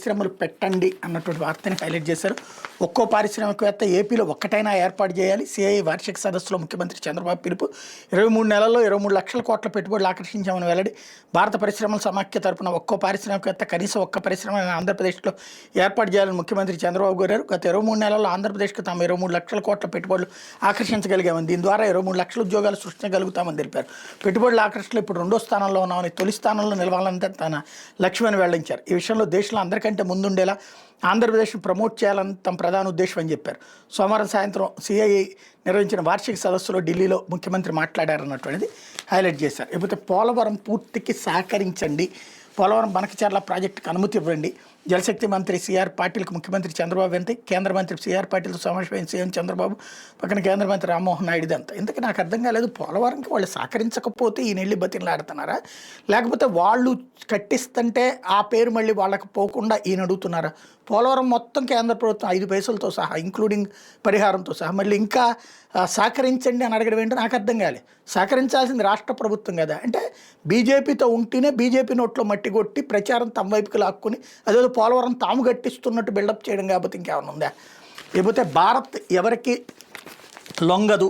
పరిశ్రమలు పెట్టండి అన్నటువంటి వార్తని హైలైట్ చేశారు. ఒక్కో పారిశ్రామికవేత్త ఏపీలో ఒక్కటైనా ఏర్పాటు చేయాలి. సిఐ వార్షిక సదస్సులో ముఖ్యమంత్రి చంద్రబాబు పిలుపు. 23 నెలల్లో 23 లక్షల కోట్ల పెట్టుబడులు ఆకర్షించామని వెల్లడి. భారత పరిశ్రమల సమాఖ్య తరపున ఒక్కో పారిశ్రామికవేత్త కనీసం ఒక్క పరిశ్రమ ఆంధ్రప్రదేశ్లో ఏర్పాటు చేయాలని ముఖ్యమంత్రి చంద్రబాబు కోరారు. గత 23 నెలల్లో ఆంధ్రప్రదేశ్కు తాము 23 లక్షల కోట్ల పెట్టుబడులు ఆకర్షించగలిగామని, దీని ద్వారా 23 లక్షల ఉద్యోగాలు సృష్టించగలుగుతామని తెలిపారు. పెట్టుబడుల ఆకర్షణలో ఇప్పుడు 2వ స్థానంలో ఉన్నామని, తొలి స్థానంలో నిలవాలంటే తన లక్ష్యమని వెల్లడించారు. ఈ విషయంలో దేశంలో అందరికంటే ముందుండేలా ఆంధ్రప్రదేశ్ను ప్రమోట్ చేయాలని తమ ప్రధాన ఉద్దేశం అని చెప్పారు. సోమవారం సాయంత్రం సిఐఐ నిర్వహించిన వార్షిక సదస్సులో ఢిల్లీలో ముఖ్యమంత్రి మాట్లాడారన్నటువంటిది హైలైట్ చేశారు. లేకపోతే పోలవరం పూర్తికి సహకరించండి, పోలవరం బనకచర్ల ప్రాజెక్టుకు అనుమతి ఇవ్వండి. జలశక్తి మంత్రి సిఆర్ పాటిల్కు ముఖ్యమంత్రి చంద్రబాబు వెంట కేంద్ర మంత్రి సిఆర్ పాటిల్తో సమావేశమైన సీఎం చంద్రబాబు, పక్కన కేంద్ర మంత్రి రామ్మోహన్ నాయుడు. ఇదంతా ఇంతకీ నాకు అర్థం కాలేదు. పోలవరంకి వాళ్ళు సహకరించకపోతే ఈ నెల్లి బతిలాడుతున్నారా, లేకపోతే వాళ్ళు కట్టిస్తుంటే ఆ పేరు మళ్ళీ వాళ్ళకి పోకుండా ఈయన అడుగుతున్నారా? పోలవరం మొత్తం కేంద్ర ప్రభుత్వం 5 పైసలతో సహా ఇంక్లూడింగ్ పరిహారంతో సహా మళ్ళీ ఇంకా సహకరించండి అని అడగడం ఏంటో నాకు అర్థం కాలేదు. సహకరించాల్సింది రాష్ట్ర ప్రభుత్వం కదా. అంటే బీజేపీతో ఉంటేనే బీజేపీ నోట్లో మట్టి కొట్టి ప్రచారం తమ వైపుకి లాక్కుని అదేదో పోలవరం తాము గట్టిస్తున్నట్టు బిల్డప్ చేయడం, కాకపోతే ఇంకేమైనా ఉందా? లేకపోతే భారత్ ఎవరికి లొంగదు,